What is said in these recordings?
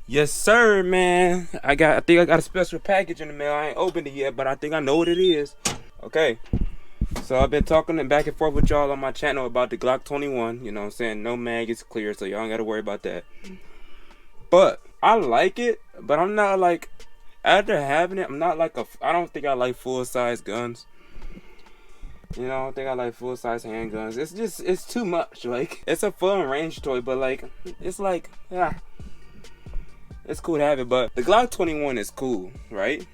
Yes, sir, man. I think I got a special package in the mail. I ain't opened it yet, but I think I know what it is. Okay. So I've been talking back and forth with y'all on my channel about the Glock 21. You know what I'm saying? No mag, it's clear, so y'all don't gotta worry about that. But I like it, but I'm not like, after having it, I'm not like I don't think I like full-size guns. You know, I don't think I like full-size handguns. It's too much. Like, it's a fun range toy, but like, it's like, it's cool to have it, but the Glock 21 is cool, right?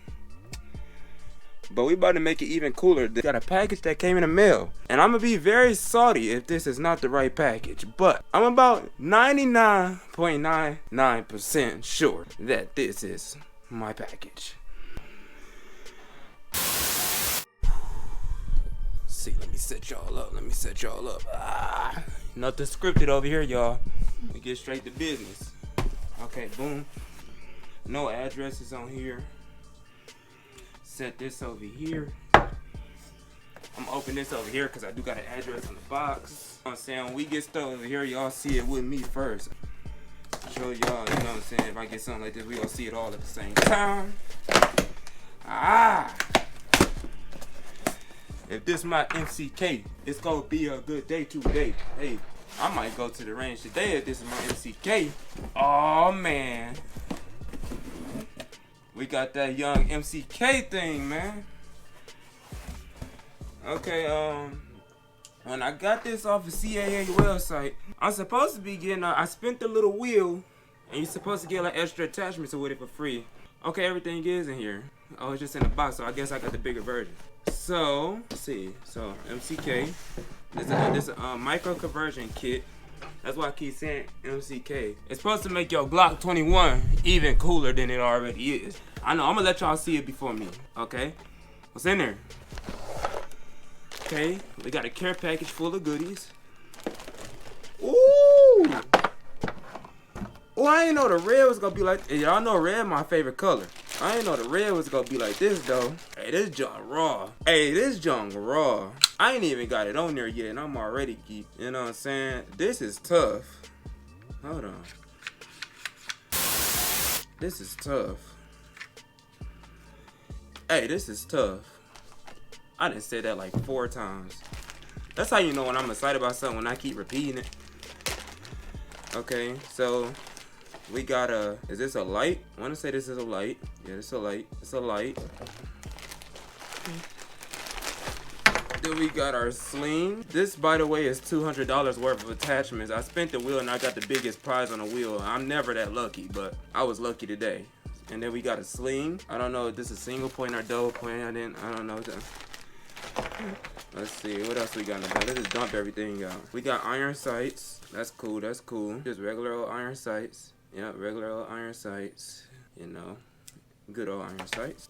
But we about to make it even cooler. They got a package that came in the mail. And I'm going to be very salty if this is not the right package. But I'm about 99.99% sure that this is my package. See, let me set y'all up. Nothing scripted over here, y'all. We get straight to business. Okay, boom. No addresses on here. Set this over here. I'm gonna open this over here because I do got an address on the box. You know what I'm saying? When we get stuff over here, y'all see it with me first. Show y'all, you know what I'm saying? If I get something like this, we gonna see it all at the same time. If this my MCK, it's gonna be a good day today. Hey, I might go to the range today if this is my MCK. Oh man. We got that young MCK thing, man. Okay, when I got this off the CAA website, I'm supposed to be getting, I spent the little wheel, and you're supposed to get like extra attachments with it for free. Okay, everything is in here. Oh, it's just in the box, so I guess I got the bigger version. So, let's see. So, MCK. This is a micro conversion kit. That's why I keep saying MCK. It's supposed to make your Glock 21 even cooler than it already is. I know, I'm gonna let y'all see it before me, okay? What's in there? Okay, we got a care package full of goodies. Ooh! Oh, I ain't know the red was gonna be like, y'all know red my favorite color. I ain't know the red was gonna be like this though. Hey, this junk raw. I ain't even got it on there yet and I'm already geeked. You know what I'm saying? This is tough. Hold on. This is tough. Hey, this is tough. I done said that like 4 times. That's how you know when I'm excited about something, when I keep repeating it. Okay, so we got a, is this a light? I want to say this is a light. Yeah, it's a light. It's a light. Then we got our sling. This, by the way, is $200 worth of attachments. I spent the wheel and I got the biggest prize on the wheel. I'm never that lucky, but I was lucky today. And then we got a sling. I don't know if this is single point or double point. I don't know. Let's see, what else we got in the back? Let's just dump everything out. We got iron sights. That's cool, that's cool. Just regular old iron sights. Yeah, regular old iron sights. You know, good old iron sights.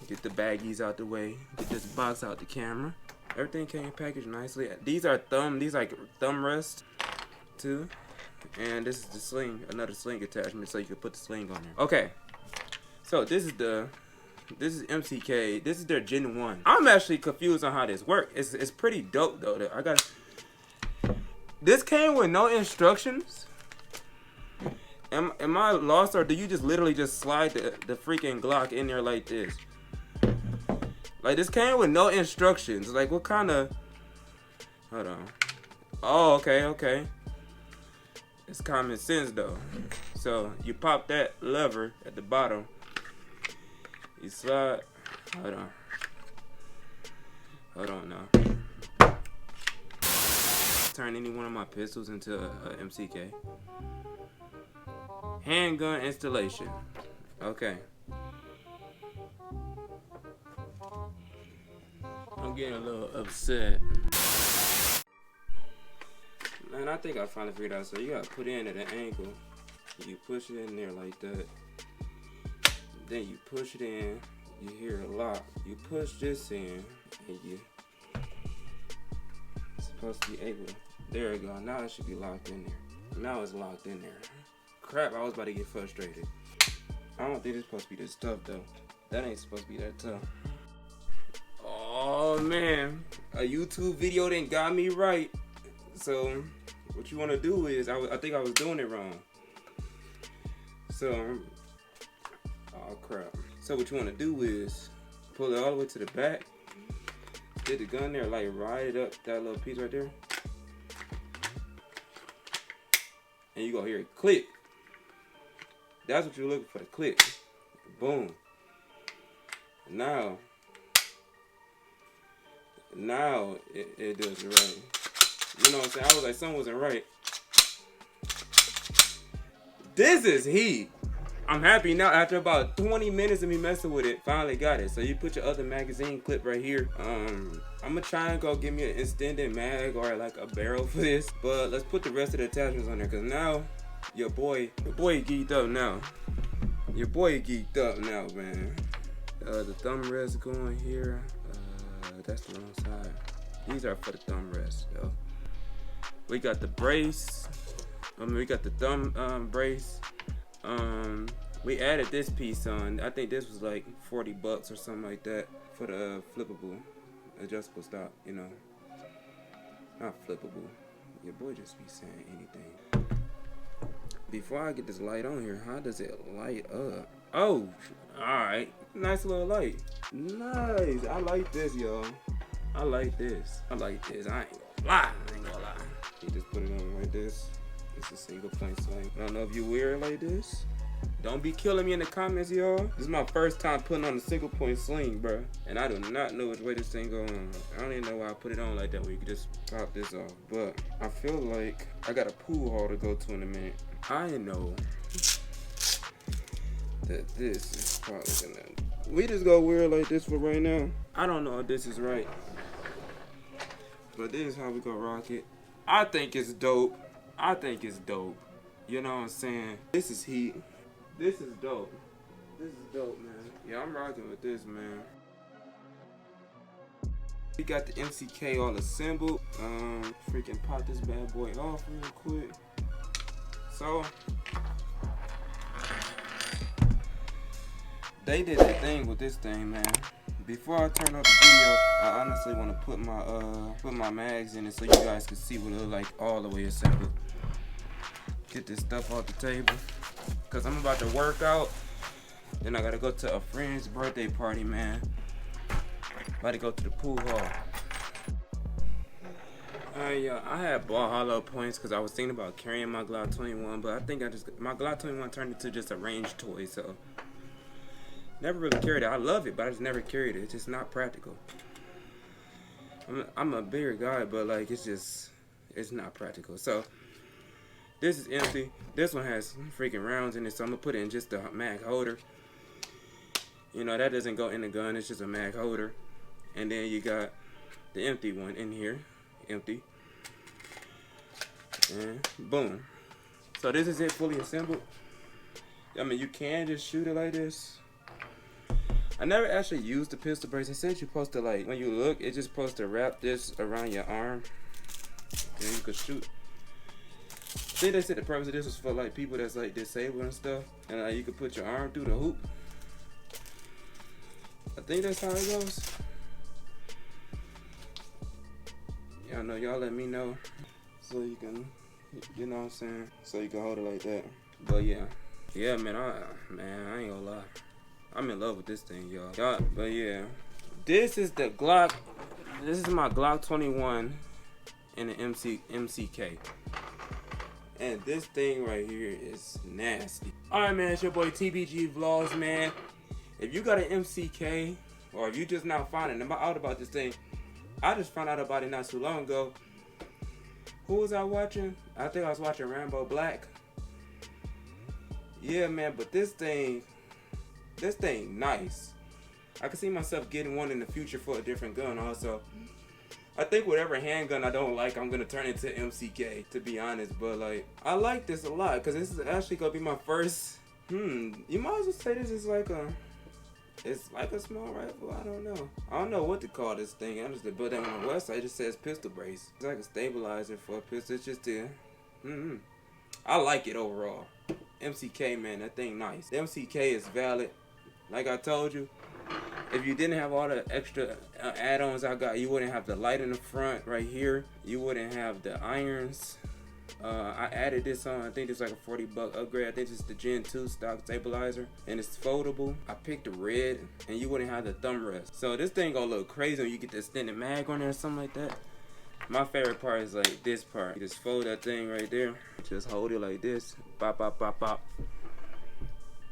Get the baggies out the way. Get this box out the camera. Everything came packaged nicely. These are like thumb rests too. And this is the sling, another sling attachment so you can put the sling on there. Okay, so this is MCK. This is their Gen 1. I'm actually confused on how this works. It's pretty dope though. This came with no instructions. Am I lost, or do you just literally just slide the freaking Glock in there like this? Like, this came with no instructions. Like, what kind of... Hold on. Oh, okay. It's common sense though. So you pop that lever at the bottom. You slide. Hold on now. Turn any one of my pistols into a MCK. Handgun installation. Okay. I'm getting a little upset. Man, I think I finally figured out. So you gotta put it in at an angle. You push it in there like that. Then you push it in. You hear a lock. You push this in, and it's supposed to be able. There we go. Now it should be locked in there. Now it's locked in there. Crap! I was about to get frustrated. I don't think it's supposed to be this tough though. That ain't supposed to be that tough. Oh man, a YouTube video didn't got me right. So what you want to do is, I think I was doing it wrong. So, oh crap. So what you want to do is pull it all the way to the back. Get the gun there, like ride it up that little piece right there. And you gonna hear it click. That's what you're looking for, the click. Boom. Now it does it right. You know what I'm saying? I was like, something wasn't right. This is heat. I'm happy now. After about 20 minutes of me messing with it, finally got it. So you put your other magazine clip right here. I'm gonna try and go get me an extended mag or like a barrel for this. But let's put the rest of the attachments on there, cause now your boy geeked up now. Your boy geeked up now, man. The thumb rest going here. That's the wrong side. These are for the thumb rest, yo. We got the brace. We got the thumb brace. We added this piece on. I think this was like $40 or something like that for the flippable, adjustable stock. You know, not flippable. Your boy just be saying anything. Before I get this light on here, how does it light up? Oh, all right, nice little light. Nice. I like this, yo. I like this. I like this. I ain't gonna lie. You just put it on like this. It's a single point sling. I don't know if you wear it like this. Don't be killing me in the comments, y'all. This is my first time putting on a single point sling, bro. And I do not know which way this thing goes on. I don't even know why I put it on like that where you can just pop this off. But I feel like I got a pool hall to go to in a minute. I know that this is probably gonna... We just go wear it like this for right now. I don't know if this is right. But this is how we gonna rock it. I think it's dope. I think it's dope. You know what I'm saying? This is heat. This is dope. This is dope, man. Yeah, I'm rocking with this, man. We got the MCK all assembled. Freaking pop this bad boy off real quick. So, they did the thing with this thing, man. Before I turn off the video, I honestly want to put my mags in it so you guys can see what it looks like all the way assembled. Get this stuff off the table, cause I'm about to work out. Then I gotta go to a friend's birthday party, man. About to go to the pool hall. I had ball hollow points because I was thinking about carrying my Glock 21, but I think my Glock 21 turned into just a range toy, so never really carried it. I love it, but I just never carried it. It's just not practical. I'm a bigger guy, but like it's not practical. So this is empty. This one has freaking rounds in it, so I'm gonna put it in just a mag holder. You know, that doesn't go in the gun, it's just a mag holder. And then you got the empty one in here, empty. And boom. So this is it fully assembled. I mean, you can just shoot it like this. I never actually used the pistol brace. It said you're supposed to, like, when you look, it's just supposed to wrap this around your arm. And you could shoot. I think they said the purpose of this was for like people that's like disabled and stuff. And you could put your arm through the hoop. I think that's how it goes. Y'all know, y'all let me know. So you can, you know what I'm saying? So you can hold it like that. But yeah. Yeah, man, I ain't gonna lie. I'm in love with this thing, y'all. But yeah. This is the Glock. This is my Glock 21 in the MCK. And this thing right here is nasty. Alright, man, it's your boy TBGVLOGS, man. If you got an MCK, or if you just now finding out about this thing, I just found out about it not too long ago. Who was I watching? I think I was watching Rambo Black. Yeah, man, but this thing nice. I can see myself getting one in the future for a different gun also. I think whatever handgun I don't like, I'm going to turn into MCK, to be honest. But, like, I like this a lot, because this is actually going to be my first, you might as well say this is like a, it's like a small rifle, I don't know. I don't know what to call this thing, honestly, but then on the website, it just says pistol brace. It's like a stabilizer for a pistol, it's just a, I like it overall. MCK, man, that thing nice. The MCK is valid. Like I told you, if you didn't have all the extra add-ons I got, you wouldn't have the light in the front right here. You wouldn't have the irons. I added this on. I think it's like a $40 upgrade. I think it's the Gen 2 stock stabilizer, and it's foldable. I picked the red, and you wouldn't have the thumb rest. So this thing gonna look crazy when you get the extended mag on there or something like that. My favorite part is like this part. You just fold that thing right there. Just hold it like this. Pop, pop, pop, pop.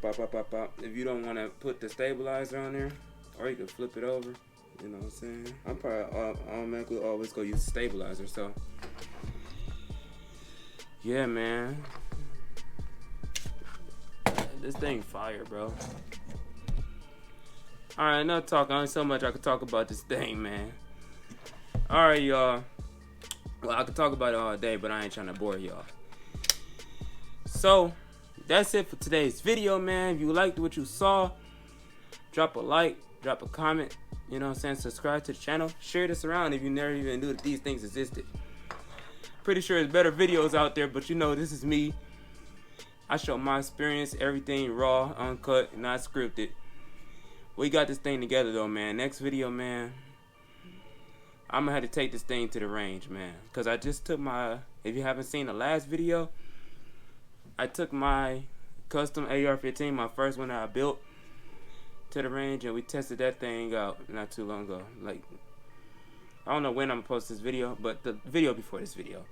Pop, pop, pop, pop. If you don't want to put the stabilizer on there, or you can flip it over. You know what I'm saying? I'm probably automatically always go use stabilizer. So yeah, man. This thing fire, bro. Alright, enough talking. Only so much I could talk about this thing, man. Alright, y'all. Well, I could talk about it all day, but I ain't trying to bore y'all. So, that's it for today's video, man. If you liked what you saw, drop a like, drop a comment. You know what I'm saying? Subscribe to the channel. Share this around if you never even knew that these things existed. Pretty sure there's better videos out there, but you know, this is me. I show my experience, everything raw, uncut, not scripted. We got this thing together though, man. Next video, man, I'm gonna have to take this thing to the range, man. Cause I just took my, if you haven't seen the last video, I took my custom AR-15, my first one that I built, to the range, and we tested that thing out not too long ago. Like, I don't know when I'm gonna post this video, but the video before this video,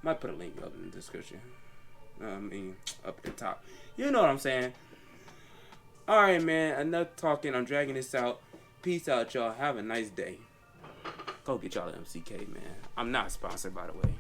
might put a link up in the description. I mean, up at the top. You know what I'm saying? Alright, man. Enough talking. I'm dragging this out. Peace out, y'all. Have a nice day. Go get y'all MCK, man. I'm not sponsored, by the way.